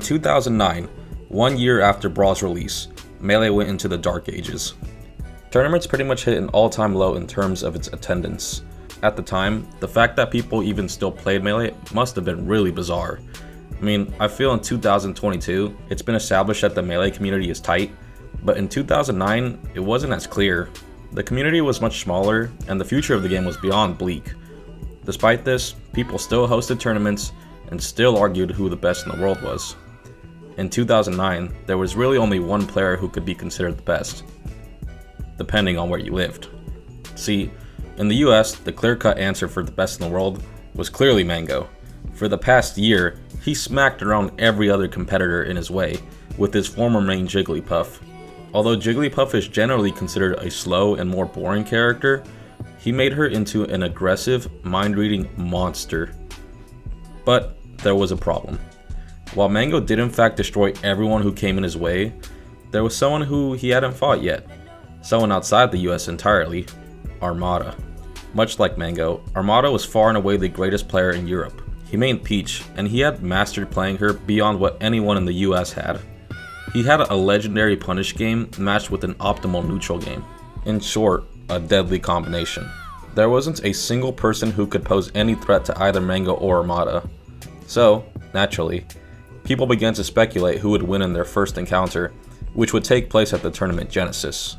2009, 1 year after Brawl's release, Melee went into the dark ages. Tournaments pretty much hit an all-time low in terms of its attendance. At the time, the fact that people even still played Melee must have been really bizarre. I mean, I feel in 2022, it's been established that the Melee community is tight, but in 2009, it wasn't as clear. The community was much smaller, and the future of the game was beyond bleak. Despite this, people still hosted tournaments and still argued who the best in the world was. In 2009, there was really only one player who could be considered the best, depending on where you lived. See, in the US, the clear-cut answer for the best in the world was clearly Mango. For the past year, he smacked around every other competitor in his way, with his former main Jigglypuff. Although Jigglypuff is generally considered a slow and more boring character, he made her into an aggressive, mind-reading monster. But there was a problem. While Mango did in fact destroy everyone who came in his way, there was someone who he hadn't fought yet. Someone outside the US entirely, Armada. Much like Mango, Armada was far and away the greatest player in Europe. He mained Peach, and he had mastered playing her beyond what anyone in the US had. He had a legendary punish game matched with an optimal neutral game. In short, a deadly combination. There wasn't a single person who could pose any threat to either Mango or Armada. So, naturally, people began to speculate who would win in their first encounter, which would take place at the tournament Genesis.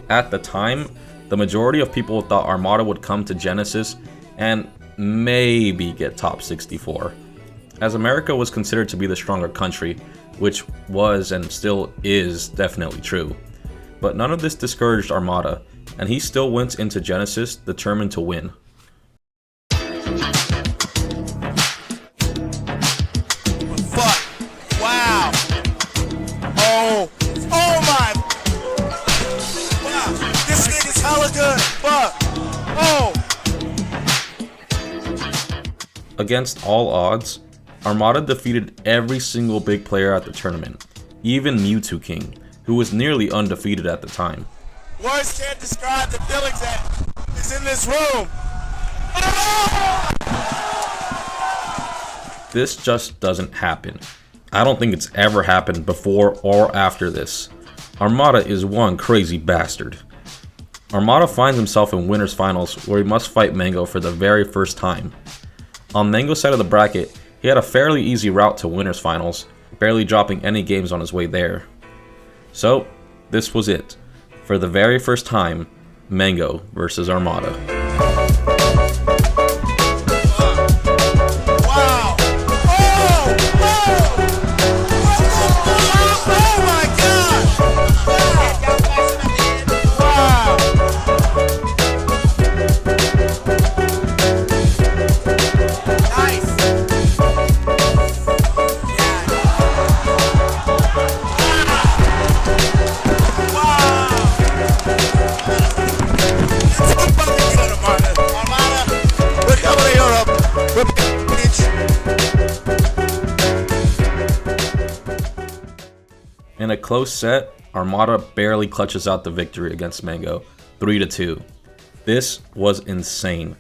At the time, the majority of people thought Armada would come to Genesis and maybe get top 64. As America was considered to be the stronger country, which was and still is definitely true. But none of this discouraged Armada, and he still went into Genesis determined to win. Fuck! Wow! Oh my! Wow! This nigga's hella good! Fuck! Oh! Against all odds, Armada defeated every single big player at the tournament, even Mewtwo King, who was nearly undefeated at the time. Words can't describe the feelings that is in this room. This just doesn't happen. I don't think it's ever happened before or after this. Armada is one crazy bastard. Armada finds himself in Winners Finals where he must fight Mango for the very first time. On Mango's side of the bracket, he had a fairly easy route to Winners Finals, barely dropping any games on his way there. So, this was it. For the very first time, Mango versus Armada. Wow! Oh my God! Wow! Nice! In a close set, Armada barely clutches out the victory against Mango, 3-2. This was insane.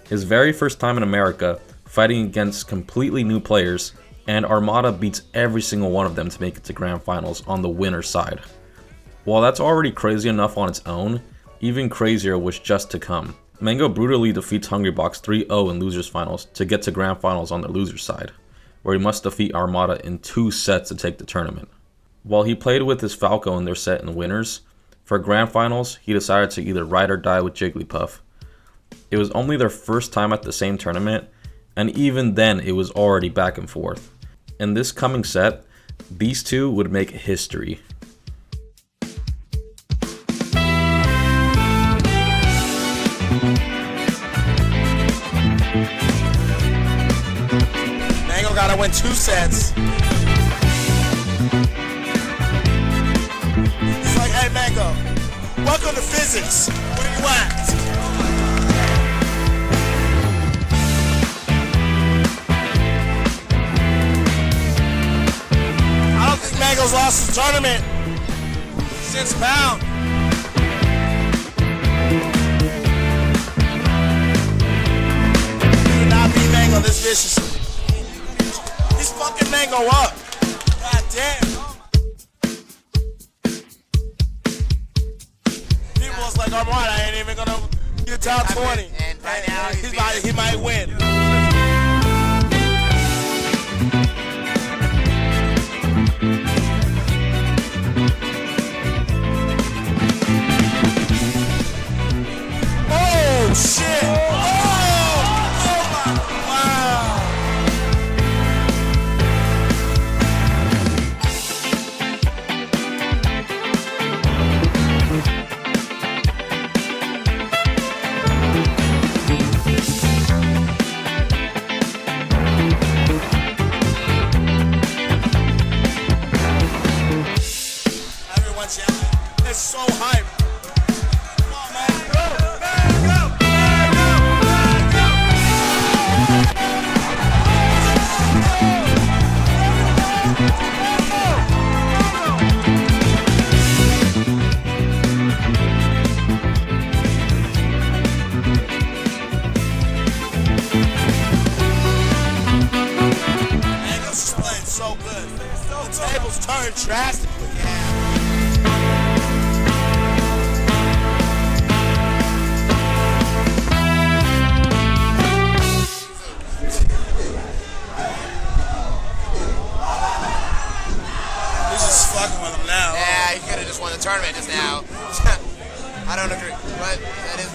His very first time in America, fighting against completely new players, and Armada beats every single one of them to make it to Grand Finals on the winner's side. While that's already crazy enough on its own, even crazier was just to come. Mango brutally defeats Hungrybox 3-0 in Losers Finals to get to Grand Finals on the loser's side, where he must defeat Armada in 2 sets to take the tournament. While he played with his Falco in their set in Winners, for Grand Finals, he decided to either ride or die with Jigglypuff. It was only their first time at the same tournament, and even then it was already back and forth. In this coming set, these two would make history. Mango gotta win 2 sets. It's like, hey Mango, welcome to physics. Where you at? I don't think Mango's lost his tournament since Bound. He did not beat Mango this viciously. He's fucking Mango up. top 20. And right now he might win. Oh shit! Wow! Everyone's yelling. It's so hype. Come on, man. Mango's is playing so good. The tables turned drastically. He's just fucking with him now. Yeah, he could have just won the tournament just now. I don't agree, but that is.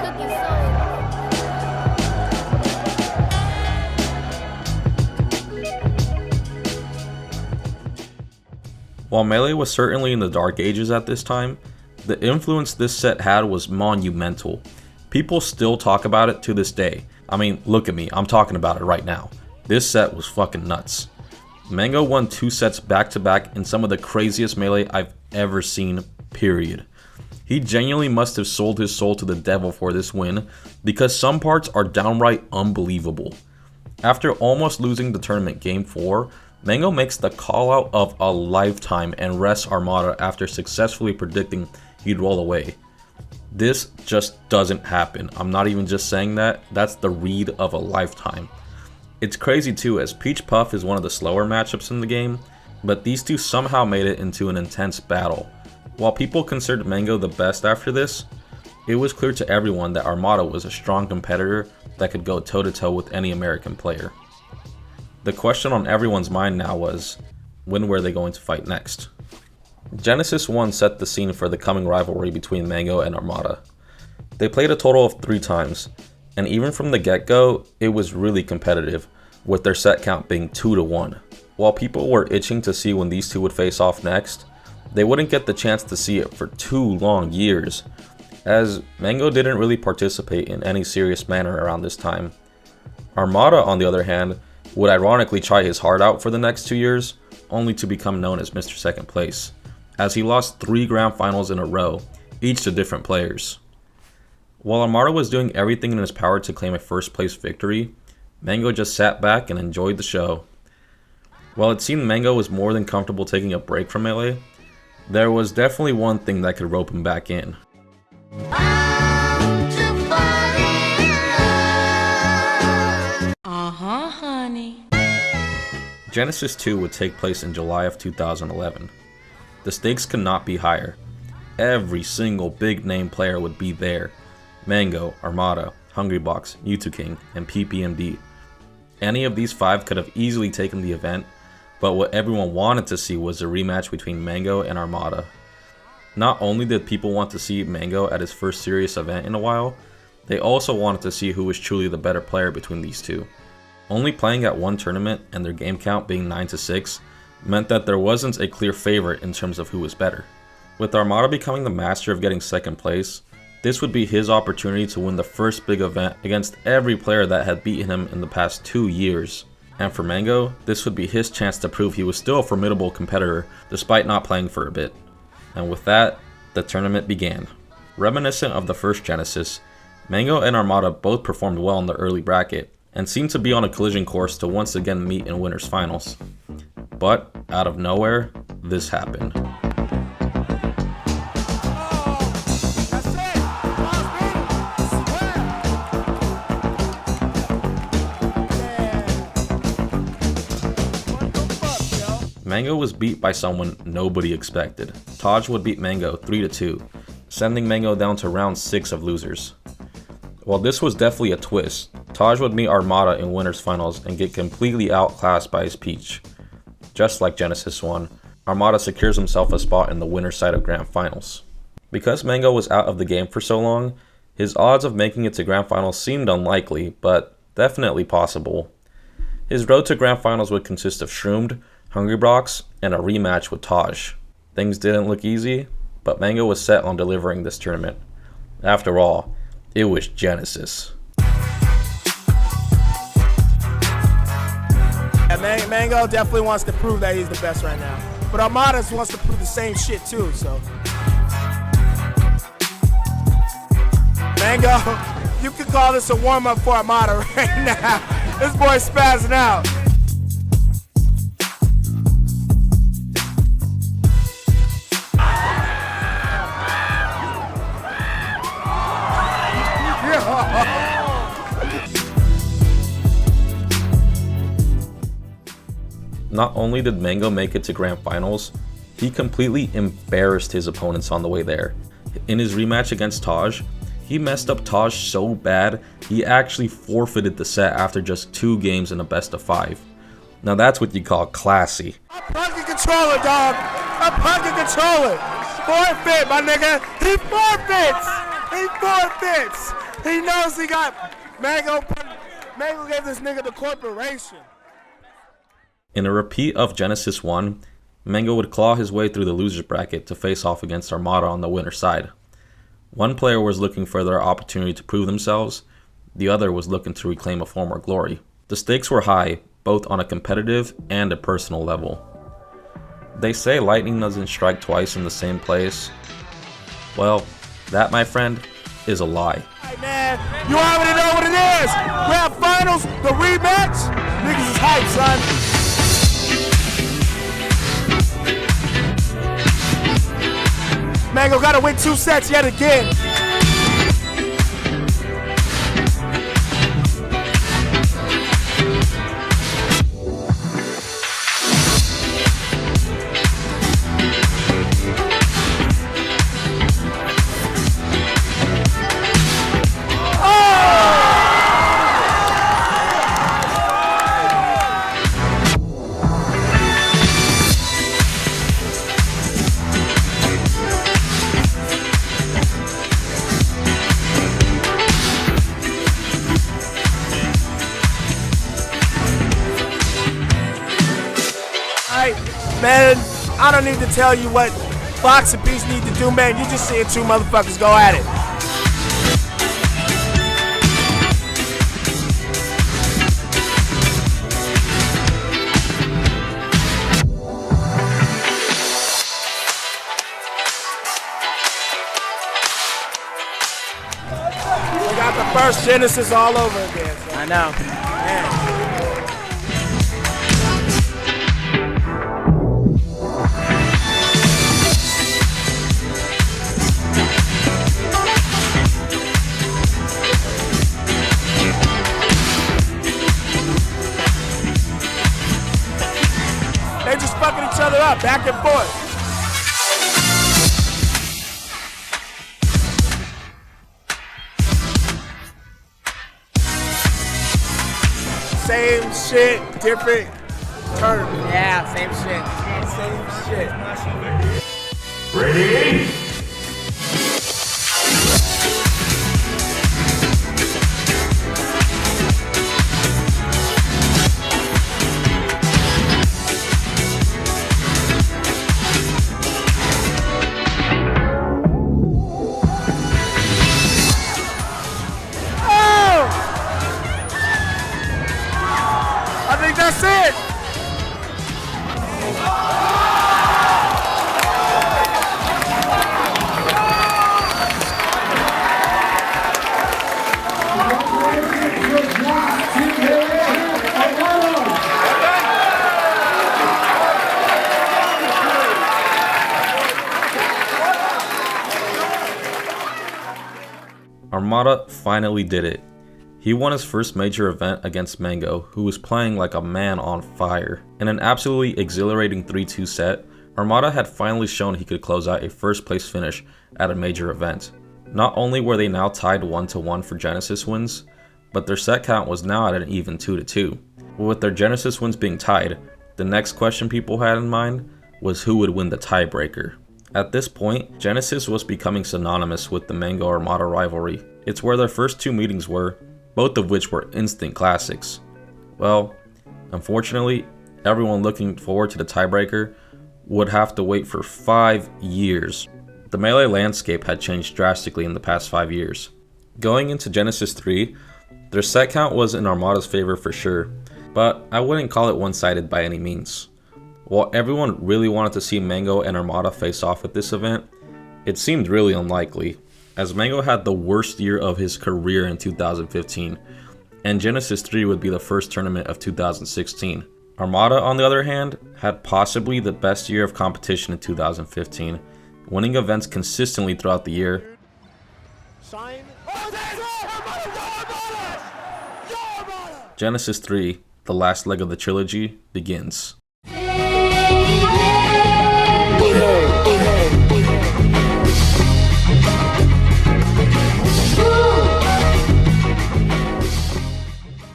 Cookin Soul. While Melee was certainly in the dark ages at this time, the influence this set had was monumental. People still talk about it to this day. I mean, look at me, I'm talking about it right now. This set was fucking nuts. Mango won 2 sets back to back in some of the craziest Melee I've ever seen, period. He genuinely must have sold his soul to the devil for this win, because some parts are downright unbelievable. After almost losing the tournament game 4, Mango makes the call out of a lifetime and rests Armada after successfully predicting he'd roll away. This just doesn't happen. I'm not even just saying that, that's the read of a lifetime. It's crazy too, as Peach Puff is one of the slower matchups in the game, but these two somehow made it into an intense battle. While people considered Mango the best after this, it was clear to everyone that Armada was a strong competitor that could go toe to toe with any American player. The question on everyone's mind now was, when were they going to fight next? Genesis 1 set the scene for the coming rivalry between Mango and Armada. They played a total of 3 times, and even from the get-go, it was really competitive, with their set count being 2-1. While people were itching to see when these two would face off next, they wouldn't get the chance to see it for 2 long years, as Mango didn't really participate in any serious manner around this time. Armada, on the other hand, would ironically try his heart out for the next 2 years, only to become known as Mr. Second Place, as he lost 3 grand finals in a row, each to different players. While Armada was doing everything in his power to claim a first place victory, Mango just sat back and enjoyed the show. While it seemed Mango was more than comfortable taking a break from Melee, there was definitely one thing that could rope him back in. Honey. Genesis 2 would take place in July of 2011. The stakes could not be higher. Every single big name player would be there. Mango, Armada, Hungrybox, Mewtwo King, and PPMD. Any of these 5 could have easily taken the event, but what everyone wanted to see was a rematch between Mango and Armada. Not only did people want to see Mango at his first serious event in a while, they also wanted to see who was truly the better player between these two. Only playing at one tournament and their game count being 9-6 meant that there wasn't a clear favorite in terms of who was better. With Armada becoming the master of getting second place, this would be his opportunity to win the first big event against every player that had beaten him in the past 2 years. And for Mango, this would be his chance to prove he was still a formidable competitor despite not playing for a bit. And with that, the tournament began. Reminiscent of the first Genesis, Mango and Armada both performed well in the early bracket, and seemed to be on a collision course to once again meet in winners finals. But, out of nowhere, this happened. Mango was beat by someone nobody expected. Taj would beat Mango 3-2, sending Mango down to round 6 of losers. While this was definitely a twist, Taj would meet Armada in winners finals and get completely outclassed by his Peach. Just like Genesis 1, Armada secures himself a spot in the winner's side of grand finals. Because Mango was out of the game for so long, his odds of making it to grand finals seemed unlikely, but definitely possible. His road to grand finals would consist of Shroomed, Hungrybox, and a rematch with Taj. Things didn't look easy, but Mango was set on delivering this tournament. After all, it was Genesis. Yeah, Mango definitely wants to prove that he's the best right now. But Armada wants to prove the same shit too, so. Mango, you could call this a warm-up for Armada right now. This boy's spazzing out. Not only did Mango make it to grand finals, he completely embarrassed his opponents on the way there. In his rematch against Taj, he messed up Taj so bad, he actually forfeited the set after just 2 games in a best of 5. Now that's what you call classy. A pocket controller, dog. A pocket controller. Forfeit, my nigga. He forfeits. He forfeits. He knows he got Mango gave this nigga the corporation. In a repeat of Genesis 1, Mango would claw his way through the losers bracket to face off against Armada on the winner's side. One player was looking for their opportunity to prove themselves, the other was looking to reclaim a former glory. The stakes were high, both on a competitive and a personal level. They say lightning doesn't strike twice in the same place. Well, that, my friend, is a lie. Hey man, you already know what it is. Grand finals, the rematch. Niggas is hype, son. Mango gotta win 2 sets yet again. Man, I don't need to tell you what Fox and Beats need to do, man. You just seeing 2 motherfuckers go at it. We got the first Genesis all over again. So. I know. Man. Fucking each other up, back and forth. Same shit, different tournament. Yeah, same shit. Ready? That's it! Armada finally did it. He won his first major event against Mango, who was playing like a man on fire. In an absolutely exhilarating 3-2 set, Armada had finally shown he could close out a first place finish at a major event. Not only were they now tied 1-1 for Genesis wins, but their set count was now at an even 2-2. With their Genesis wins being tied, the next question people had in mind was who would win the tiebreaker. At this point, Genesis was becoming synonymous with the Mango Armada rivalry. It's where their first 2 meetings were, both of which were instant classics. Well, unfortunately, everyone looking forward to the tiebreaker would have to wait for 5 years. The Melee landscape had changed drastically in the past 5 years. Going into Genesis 3, their set count was in Armada's favor for sure, but I wouldn't call it one-sided by any means. While everyone really wanted to see Mango and Armada face off at this event, it seemed really unlikely, as Mango had the worst year of his career in 2015, and Genesis 3 would be the first tournament of 2016. Armada, on the other hand, had possibly the best year of competition in 2015, winning events consistently throughout the year. Genesis 3, the last leg of the trilogy, begins.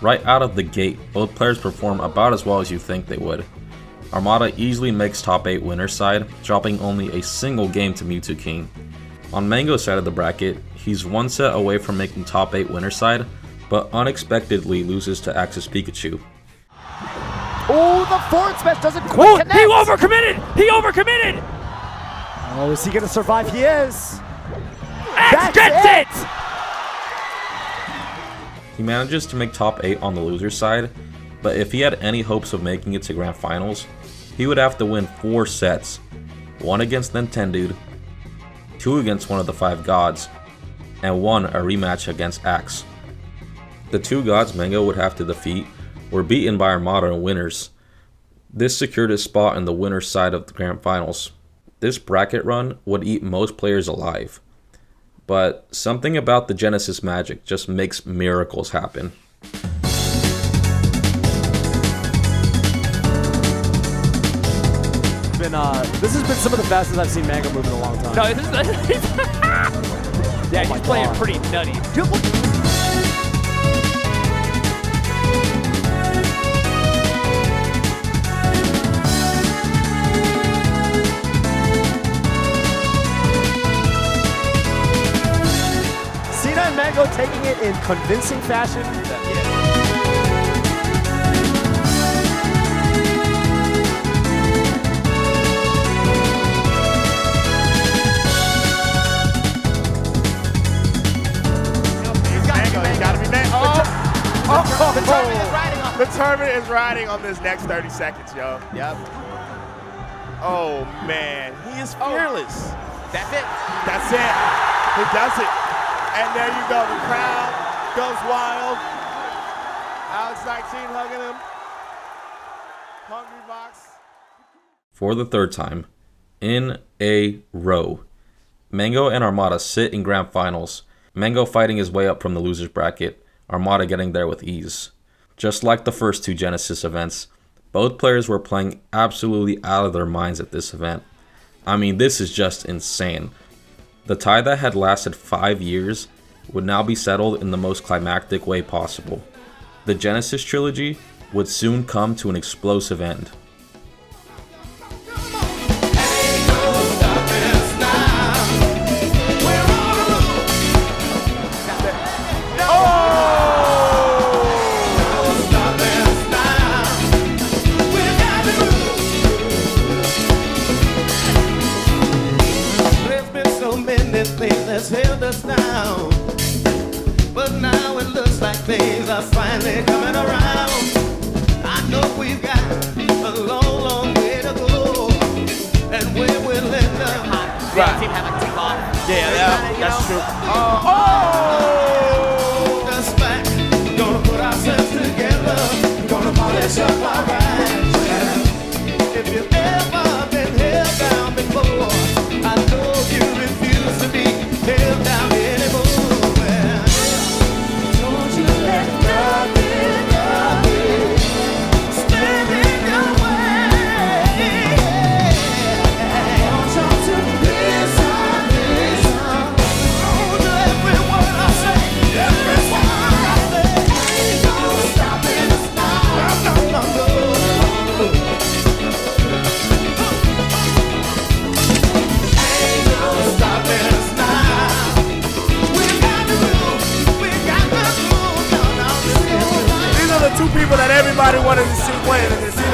Right out of the gate, both players perform about as well as you think they would. Armada easily makes top 8 winner's side, dropping only a single game to Mewtwo King. On Mango's side of the bracket, he's one set away from making top 8 winner's side, but unexpectedly loses to Axis Pikachu. Oh, the forward smash doesn't quite connect! He overcommitted! He overcommitted! Oh, is he gonna survive? He is! X gets it! He manages to make top 8 on the loser's side, but if he had any hopes of making it to Grand Finals, he would have to win 4 sets, 1 against Nintendude, 2 against one of the 5 gods, and 1 a rematch against Axe. The 2 gods Mango would have to defeat were beaten by Armada in winners. This secured his spot in the winner's side of the Grand Finals. This bracket run would eat most players alive, but something about the Genesis magic just makes miracles happen. This has been some of the fastest I've seen Mango move in a long time. No, this is yeah, he's playing pretty nutty. Cena and Mango taking it in convincing fashion. The tournament is riding on this next 30 seconds, yo. Yep. Oh, man. He is fearless. That's it. That's it. He does it. And there you go. The crowd goes wild. Alex 19 hugging him. Hungry Box. For the 3rd time, in a row, Mango and Armada sit in Grand Finals, Mango fighting his way up from the loser's bracket, Armada getting there with ease. Just like the first 2 Genesis events, both players were playing absolutely out of their minds at this event. I mean, this is just insane. The tie that had lasted 5 years would now be settled in the most climactic way possible. The Genesis trilogy would soon come to an explosive end. That's held us down, but now it looks like things are finally coming around. I know we've got a long, long way to go, and where we'll end up. Right. Team have a tick off. Yeah, that's true. That's back. We're gonna put ourselves together. We're gonna polish up our rights. If you've ever been held down before, I know you refuse to be held down anymore. Don't you let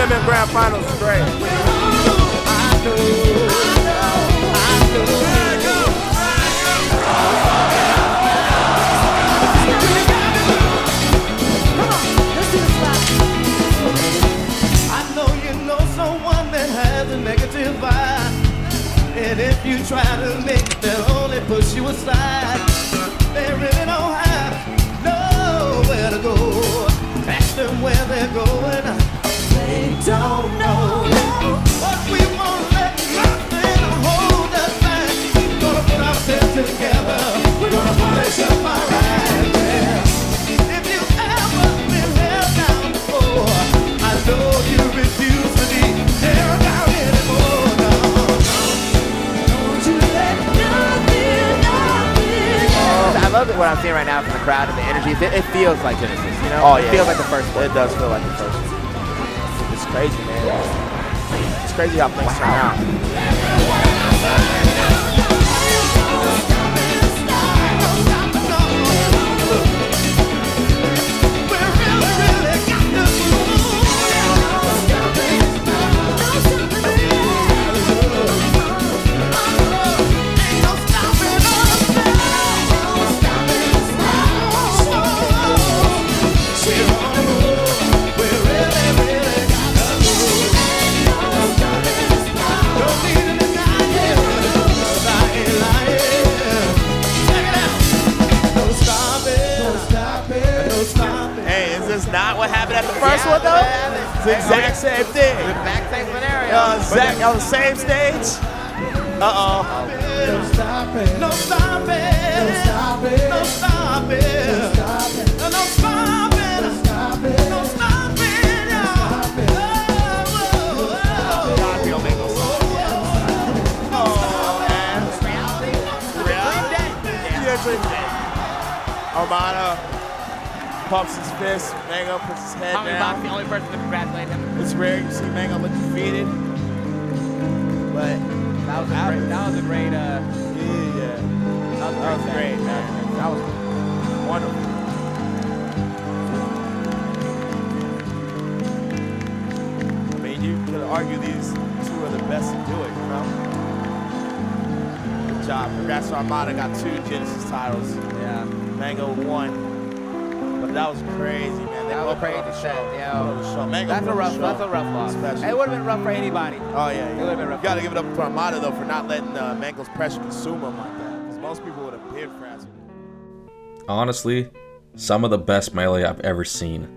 tournament grand finals is great. And if you try to make it, they'll only push you aside. They really don't have nowhere to go. Ask them where they're going. They don't know. But we won't let nothing hold us back. We're gonna put ourselves together. We're gonna polish up our right there. If you've ever been held down before, I know you refuse to be held down anymore. I love it what I'm seeing right now from the crowd and the energy. It feels like Genesis, you know? Oh, it yeah, feels yeah. like the first one. It does feel like the first one. It's crazy, man. It's crazy how things turn out. Not what happened at the first one though. It's the exact same thing. Exact same scenario. Exact on the same stage. Uh-oh. No stopping. No stopping. No stopping. No stopping. No stopping. No stopping. No stopping. No stopping. God, we don't make no song. Oh, man. Reality? Yeah, Dream Day. Armada pumps his fist. Mango puts his head down. The only person to congratulate him. It's rare you see Mango look defeated. But That was a great. yeah. That was great, man. That was wonderful. I mean, you could argue these two are the best to do it, you know? Good job. Congrats to Armada, got 2 Genesis titles. Yeah. Mango won. But that was crazy, man. That was a crazy set, Show. Mango That's a rough loss. Especially. It would have been rough for anybody. Oh, yeah. It would have been rough. You got to give it up to Armada, though, for not letting Mango's pressure consume him like that. Because most people would have been frazzled. Honestly, some of the best Melee I've ever seen.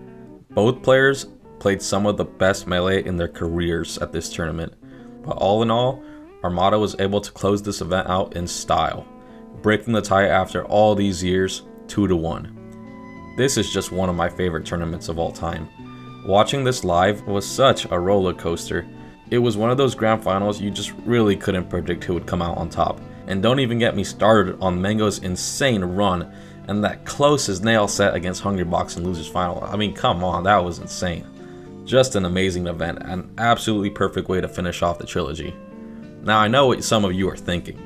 Both players played some of the best Melee in their careers at this tournament. But all in all, Armada was able to close this event out in style, breaking the tie after all these years, 2-1. This is just one of my favorite tournaments of all time. Watching this live was such a roller coaster. It was one of those grand finals you just really couldn't predict who would come out on top. And don't even get me started on Mango's insane run and that close as nail set against Hungrybox in Losers Final. I mean, come on, that was insane. Just an amazing event, an absolutely perfect way to finish off the trilogy. Now I know what some of you are thinking.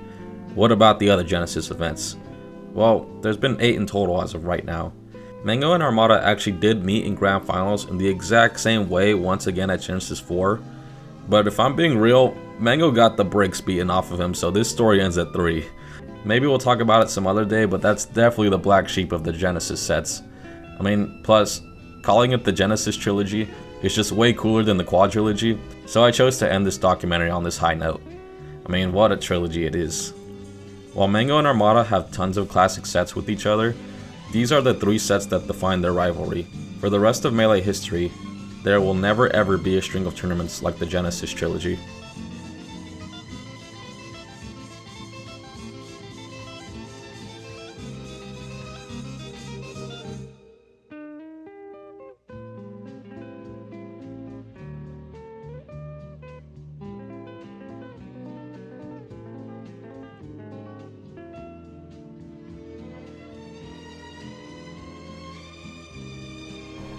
What about the other Genesis events? Well, there's been 8 in total as of right now. Mango and Armada actually did meet in grand finals in the exact same way once again at Genesis 4. But if I'm being real, Mango got the brakes beaten off of him, so this story ends at 3. Maybe we'll talk about it some other day, but that's definitely the black sheep of the Genesis sets. I mean, plus, calling it the Genesis Trilogy is just way cooler than the Quadrilogy, so I chose to end this documentary on this high note. I mean, what a trilogy it is. While Mango and Armada have tons of classic sets with each other, these are the 3 sets that define their rivalry. For the rest of Melee history, there will never ever be a string of tournaments like the Genesis Trilogy.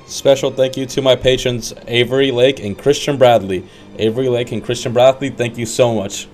Special thank you to my patrons Avery Lake and Christian Bradley. Avery Lake and Christian Bradley, thank you so much.